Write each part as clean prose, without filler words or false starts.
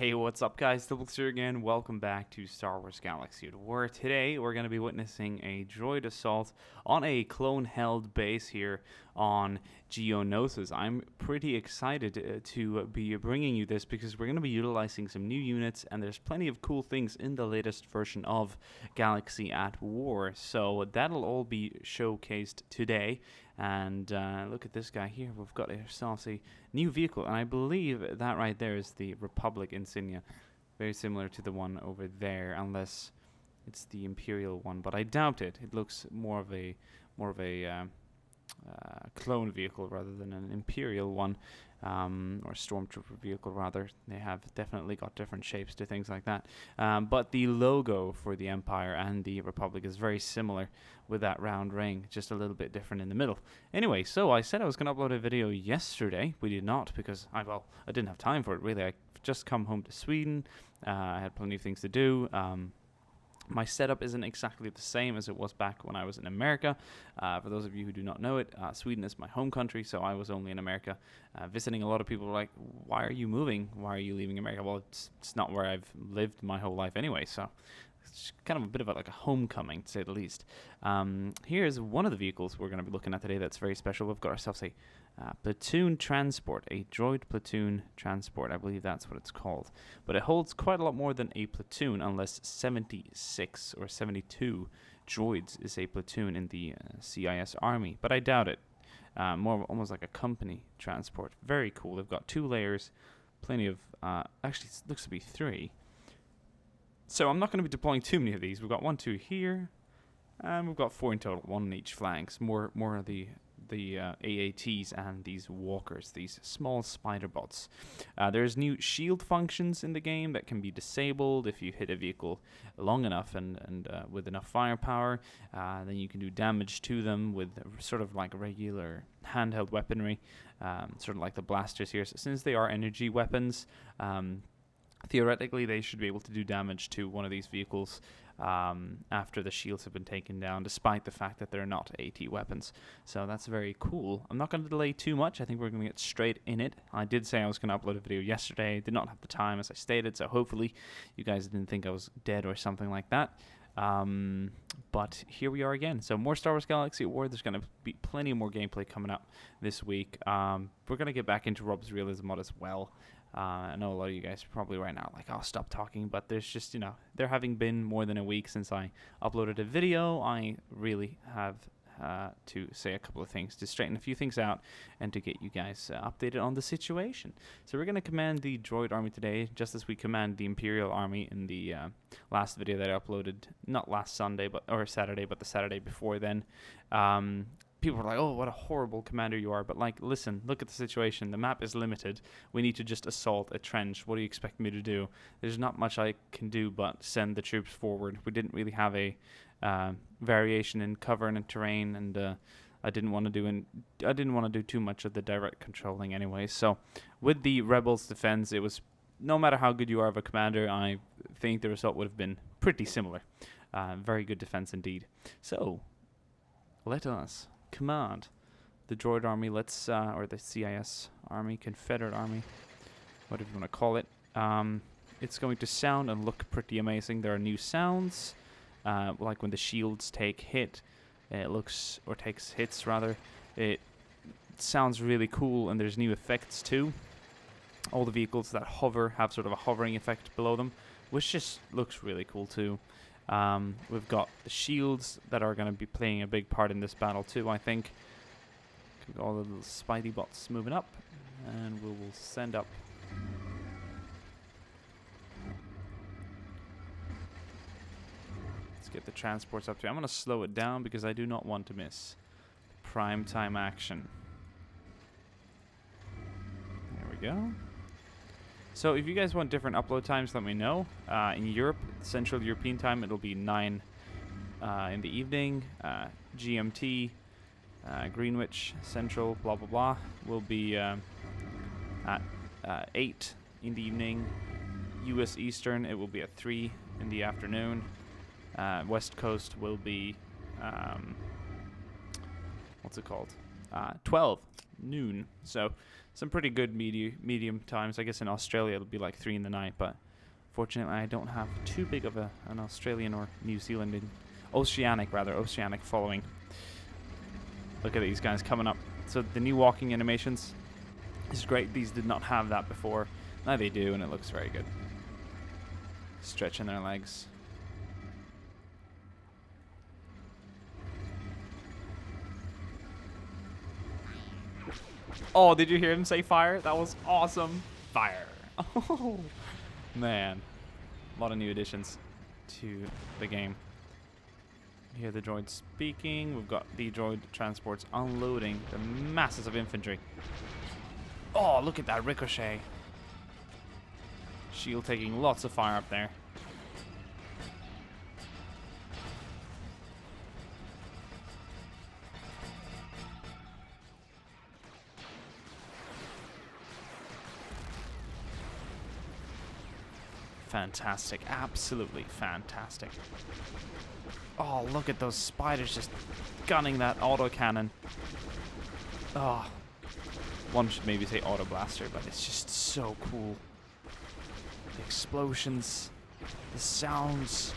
Hey, what's up guys, Diplex here again. Welcome back to Star Wars Galaxy, where today we're going to be witnessing a droid assault on a clone-held base here on Geonosis. I'm pretty excited to be bringing you this because we're going to be utilizing some new units, and there's plenty of cool things in the latest version of Galaxy at War. So that'll all be showcased today. And look at this guy here. We've got ourselves a new vehicle, and I believe that right there is the Republic insignia, very similar to the one over there, unless it's the Imperial one. But I doubt it. It looks more of a clone vehicle rather than an Imperial one, or Stormtrooper vehicle rather. They have definitely got different shapes to things like that. But the logo for the Empire and the Republic is very similar, with that round ring, just a little bit different in the middle. Anyway, so I said I was going to upload a video yesterday. We did not, because I didn't have time for it really. I just come home to Sweden. I had plenty of things to do. My setup isn't exactly the same as it was back when I was in America. For those of you who do not know it, Sweden is my home country, so I was only in America visiting. A lot of people were like, why are you moving? Why are you leaving America? Well, it's not where I've lived my whole life anyway, so it's kind of a bit of like a homecoming, to say the least. Here's one of the vehicles we're going to be looking at today that's very special. We've got ourselves a platoon transport, a droid platoon transport. I believe that's what it's called. But it holds quite a lot more than a platoon, unless 76 or 72 droids is a platoon in the CIS army. But I doubt it. More almost like a company transport. Very cool. They've got 2 layers, plenty of... actually, it looks to be 3. So I'm not going to be deploying too many of these. We've got 1, 2 here, and we've got 4 in total, 1 on each flanks. More of the AATs and these walkers, these small spider bots. There's new shield functions in the game that can be disabled if you hit a vehicle long enough and with enough firepower. Then you can do damage to them with sort of like regular handheld weaponry, sort of like the blasters here. So since they are energy weapons, theoretically, they should be able to do damage to one of these vehicles after the shields have been taken down, despite the fact that they're not AT weapons. So that's very cool. I'm not going to delay too much. I think we're going to get straight in it. I did say I was going to upload a video yesterday. Did not have the time, as I stated, so hopefully you guys didn't think I was dead or something like that. But here we are again. So more Star Wars Galaxy at War. There's going to be plenty more gameplay coming up this week. We're going to get back into Rob's Realism mod as well. I know a lot of you guys probably right now like, I'll stop talking, but there's just, there having been more than a week since I uploaded a video, I really have to say a couple of things to straighten a few things out and to get you guys updated on the situation. So we're going to command the droid army today, just as we command the Imperial army in the last video that I uploaded, not last Sunday or Saturday, but the Saturday before then. People are like, oh, what a horrible commander you are. But, like, listen, look at the situation. The map is limited. We need to just assault a trench. What do you expect me to do? There's not much I can do but send the troops forward. We didn't really have a variation in cover and in terrain, and I didn't want to do too much of the direct controlling anyway. So, with the Rebels' defense, it was, no matter how good you are of a commander, I think the result would have been pretty similar. Very good defense indeed. So, let us command the droid army, or the CIS army, Confederate army, whatever you want to call it. It's going to sound and look pretty amazing. There are new sounds, like when the shields take hit, takes hits rather. It sounds really cool, and there's new effects too. All the vehicles that hover have sort of a hovering effect below them, which just looks really cool too. We've got the shields that are going to be playing a big part in this battle too, I think. We've got all the little Spidey bots moving up, and we will send up. Let's get the transports up to. I'm going to slow it down because I do not want to miss prime time action. There we go. So if you guys want different upload times, let me know. In Europe, Central European time, it'll be 9 in the evening. GMT, Greenwich, Central, blah, blah, blah, will be at 8 in the evening. US Eastern, it will be at 3 in the afternoon. West Coast will be, what's it called? 12 noon. So some pretty good medium times. I guess in Australia it'll be like 3 in the night, but fortunately I don't have too big of an Australian or New Zealand oceanic following. Look at these guys coming up. So the new walking animations is great. These did not have that before. Now they do, and it looks very good. Stretching their legs. Oh, did you hear him say fire? That was awesome. Fire. Oh, man. A lot of new additions to the game. You hear the droid speaking. We've got the droid transports unloading the masses of infantry. Oh, look at that ricochet. Shield taking lots of fire up there. Fantastic. Absolutely fantastic. Oh, look at those spiders just gunning that autocannon. Oh. One should maybe say auto blaster, but it's just so cool. The explosions, the sounds,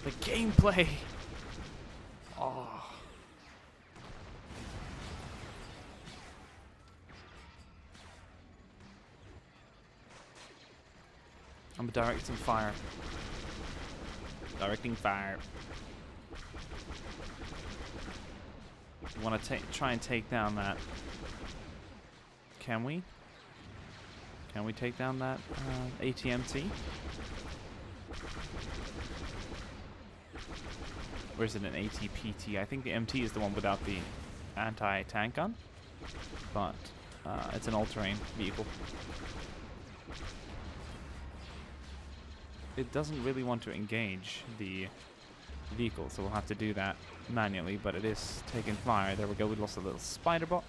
the gameplay. Oh. I'm directing fire. Directing fire. Want to try and take down that. Can we? Can we take down that ATMT? Or is it an ATPT? I think the MT is the one without the anti-tank gun. But it's an all-terrain vehicle. It doesn't really want to engage the vehicle, so we'll have to do that manually, but it is taking fire. There we go, we lost a little spider bot.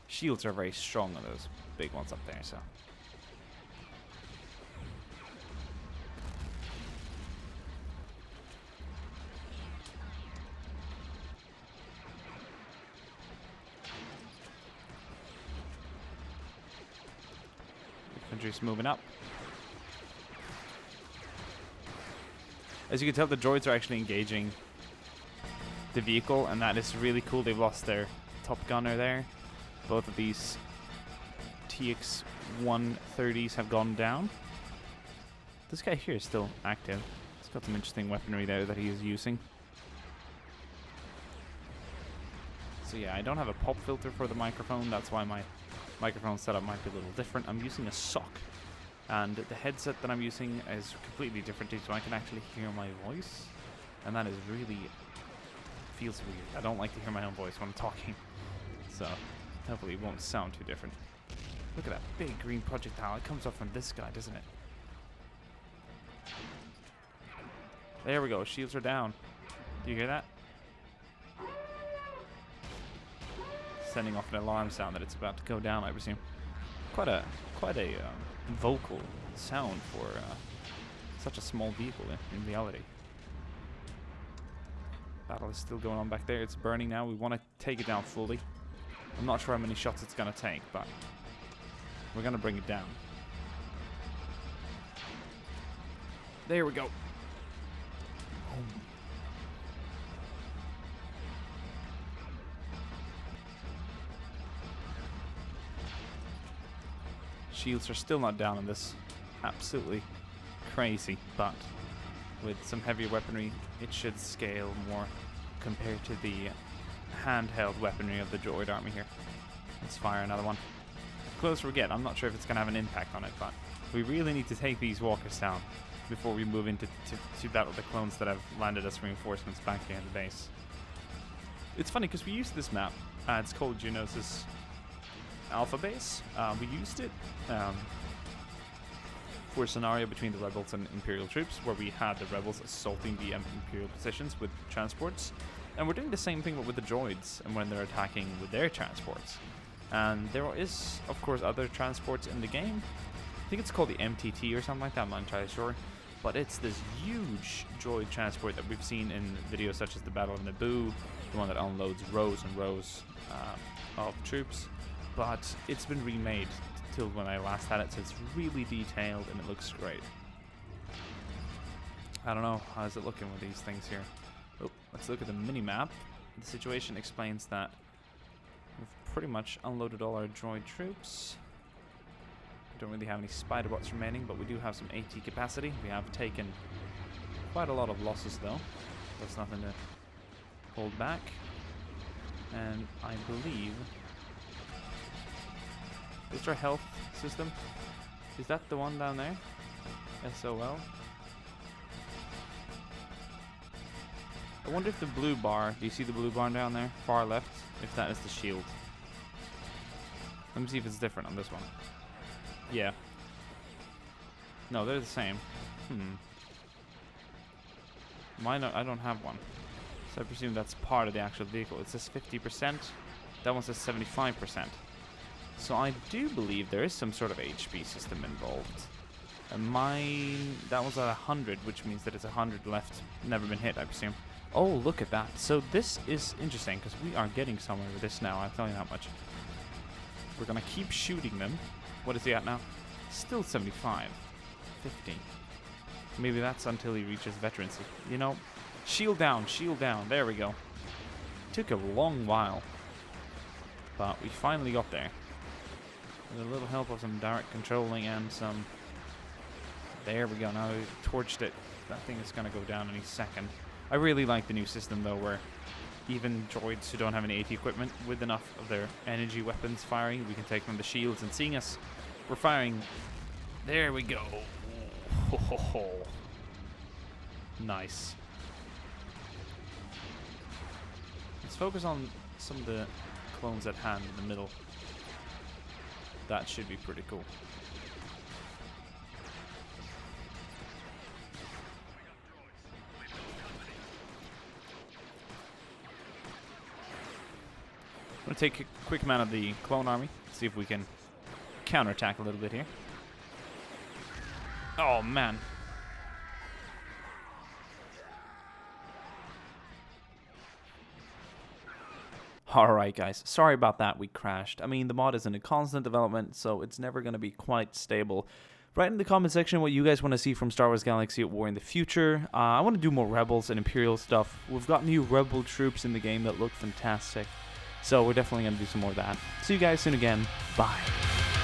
Shields are very strong on those big ones up there, so. Infantry's moving up. As you can tell, the droids are actually engaging the vehicle, and that is really cool. They've lost their top gunner there. Both of these TX-130s have gone down. This guy here is still active. He's got some interesting weaponry there that he is using. So yeah, I don't have a pop filter for the microphone. That's why my microphone setup might be a little different. I'm using a sock. And the headset that I'm using is completely different, so I can actually hear my voice. And that is really feels weird. I don't like to hear my own voice when I'm talking. So hopefully it won't sound too different. Look at that big green projectile. It comes up from this guy, doesn't it? There we go. Shields are down. Do you hear that? Sending off an alarm sound that it's about to go down, I presume. Quite a vocal sound for such a small vehicle in reality. Battle is still going on back there. It's burning now. We want to take it down fully. I'm not sure how many shots it's going to take, but we're going to bring it down. There we go. Shields are still not down in this. Absolutely crazy, but with some heavier weaponry, it should scale more compared to the handheld weaponry of the droid army here. Let's fire another one. The closer we get, I'm not sure if it's going to have an impact on it, but we really need to take these walkers down before we move into to battle the clones that have landed as reinforcements back here in the base. It's funny because we used this map. It's called Geonosis Alpha Base. We used it for a scenario between the rebels and Imperial troops, where we had the rebels assaulting the Imperial positions with transports, and we're doing the same thing with the droids and when they're attacking with their transports. And there is, of course, other transports in the game. I think it's called the MTT or something like that. I'm not entirely sure. but it's this huge droid transport that we've seen in videos such as the Battle of Naboo, the one that unloads rows and rows of troops. But it's been remade till when I last had it, so it's really detailed and it looks great. I don't know, how's it looking with these things here? Oh, let's look at the mini-map. The situation explains that we've pretty much unloaded all our droid troops. We don't really have any spider bots remaining, but we do have some AT capacity. We have taken quite a lot of losses though. That's nothing to hold back. And I believe... is our health system? Is that the one down there? SOL? I wonder if the blue bar, do you see the blue bar down there? Far left, if that is the shield. Let me see if it's different on this one. Yeah. No, they're the same. Mine, I don't have one. So I presume that's part of the actual vehicle. It says 50%. That one says 75%. So I do believe there is some sort of HP system involved. And mine, that was at 100, which means that it's 100 left. Never been hit, I presume. Oh, look at that. So this is interesting, because we are getting somewhere with this now, I'll tell you that much. We're going to keep shooting them. What is he at now? Still 75. 50. Maybe that's until he reaches veterancy. You know, shield down, shield down. There we go. Took a long while. But we finally got there. With a little help of some direct controlling and some... There we go. Now we've torched it. That thing is going to go down any second. I really like the new system though, where even droids who don't have any AT equipment, with enough of their energy weapons firing, we can take them the shields, and seeing us, we're firing. There we go. Ho, ho, ho. Nice. Let's focus on some of the clones at hand in the middle. That should be pretty cool. I'm going to take a quick man of the clone army, see if we can counterattack a little bit here. Oh, man. Alright, guys. Sorry about that. We crashed. I mean, the mod is in a constant development, so it's never going to be quite stable. Write in the comment section what you guys want to see from Star Wars Galaxy at War in the future. I want to do more Rebels and Imperial stuff. We've got new Rebel troops in the game that look fantastic. So we're definitely going to do some more of that. See you guys soon again. Bye.